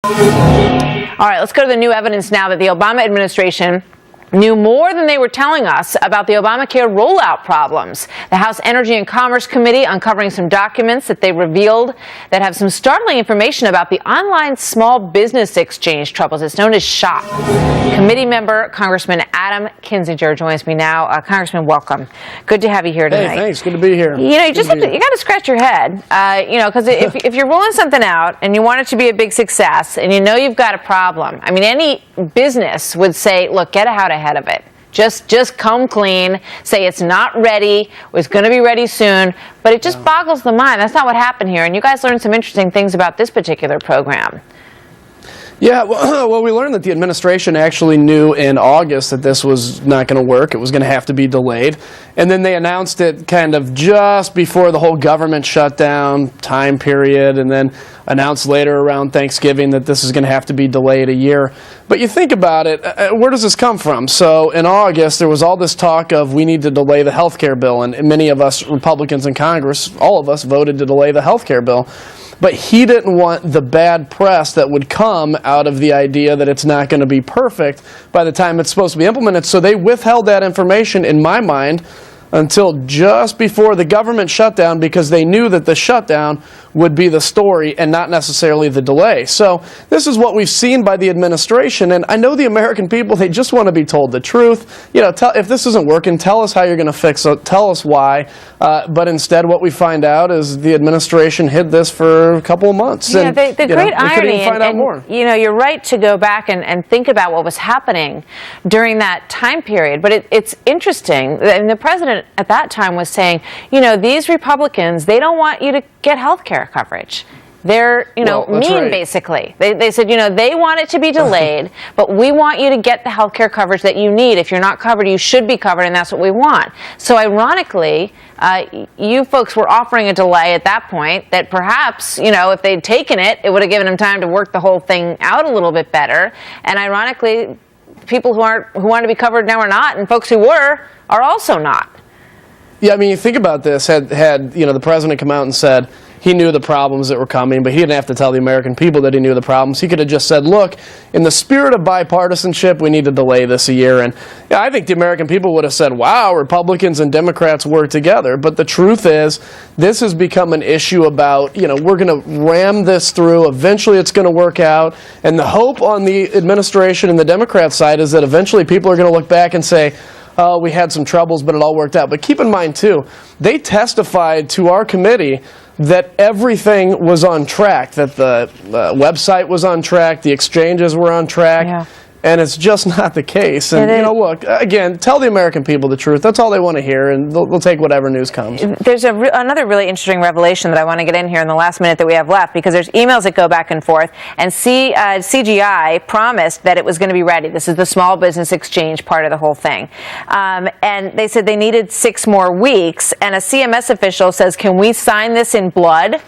All right, let's go to the new evidence now that the Obama administration knew more than they were telling us about the Obamacare rollout problems. The House Energy and Commerce Committee uncovering some documents that they revealed that have some startling information about the online small business exchange troubles. It's known as SHOP. Committee member Congressman Adam Kinzinger joins me now. Congressman, welcome. Good to have you here tonight. Hey, thanks. Good to be here. You know, you just have to, you got to scratch your head, because if you're rolling something out and you want it to be a big success and you know you've got a problem, I mean, any business would say, look, get out ahead of it. Just come clean, say it's not ready, it's going to be ready soon, but it just boggles the mind. That's not what happened here, and you guys learned some interesting things about this particular program. Yeah, well, we learned that the administration actually knew in August that this was not going to work. It was going to have to be delayed. And then they announced it kind of just before the whole government shutdown time period, and then announced later around Thanksgiving that this is going to have to be delayed a year. But you think about it, where does this come from? So in August, there was all this talk of we need to delay the health care bill, and many of us Republicans in Congress, all of us, voted to delay the health care bill. But he didn't want the bad press that would come out of the idea that it's not going to be perfect by the time it's supposed to be implemented. So they withheld that information, in my mind, until just before the government shutdown, because they knew that the shutdown would be the story and not necessarily the delay. So this is what we've seen by the administration, and I know the American people, they just want to be told the truth. You know, if this isn't working, tell us how you're going to fix it, tell us why. But instead what we find out is the administration hid this for a couple of months. Yeah, and, the great irony, and you know, you're right to go back and think about what was happening during that time period, but it's interesting, and the president at that time was saying, you know, these Republicans, they don't want you to get health care coverage. They're, mean, right. Basically. They said, they want it to be delayed, but we want you to get the health care coverage that you need. If you're not covered, you should be covered, and that's what we want. So ironically, you folks were offering a delay at that point that perhaps, if they'd taken it, it would have given them time to work the whole thing out a little bit better. And ironically, people who want to be covered now are not, and folks who were are also not. Yeah, I mean, you think about this, had the president come out and said he knew the problems that were coming, but he didn't have to tell the American people that he knew the problems. He could have just said, look, in the spirit of bipartisanship, we need to delay this a year. And yeah, I think the American people would have said, wow, Republicans and Democrats work together. But the truth is, this has become an issue about, we're going to ram this through. Eventually it's going to work out. And the hope on the administration and the Democrat side is that eventually people are going to look back and say, oh, we had some troubles, but it all worked out. But keep in mind, too, they testified to our committee that everything was on track, that the website was on track, the exchanges were on track. Yeah. And it's just not the case. And, look, again, tell the American people the truth. That's all they want to hear, and they'll take whatever news comes. There's another really interesting revelation that I want to get in here in the last minute that we have left, because there's emails that go back and forth, and CGI promised that it was going to be ready. This is the small business exchange part of the whole thing. And they said they needed 6 more weeks, and a CMS official says, can we sign this in blood?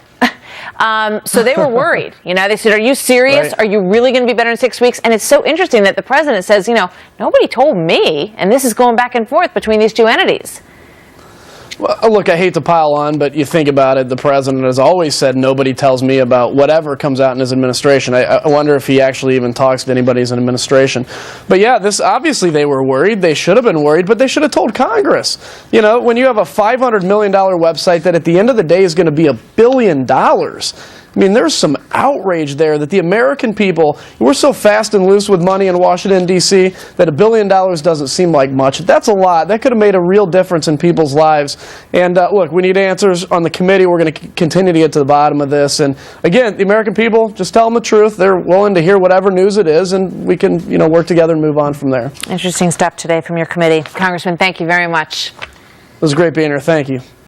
So they were worried. They said, are you serious? Right. Are you really going to be better in 6 weeks? And it's so interesting that the president says, nobody told me, and this is going back and forth between these two entities. Well, look, I hate to pile on, but you think about it, the president has always said nobody tells me about whatever comes out in his administration. I wonder if he actually even talks to anybody in his administration. But yeah, obviously they were worried. They should have been worried, but they should have told Congress. When you have a $500 million website that at the end of the day is going to be $1 billion, I mean, there's some outrage there that the American people, we're so fast and loose with money in Washington, D.C., that $1 billion doesn't seem like much. That's a lot. That could have made a real difference in people's lives. And look, we need answers on the committee. We're going to continue to get to the bottom of this. And again, the American people, just tell them the truth. They're willing to hear whatever news it is, and we can, work together and move on from there. Interesting stuff today from your committee. Congressman, thank you very much. It was great being here. Thank you.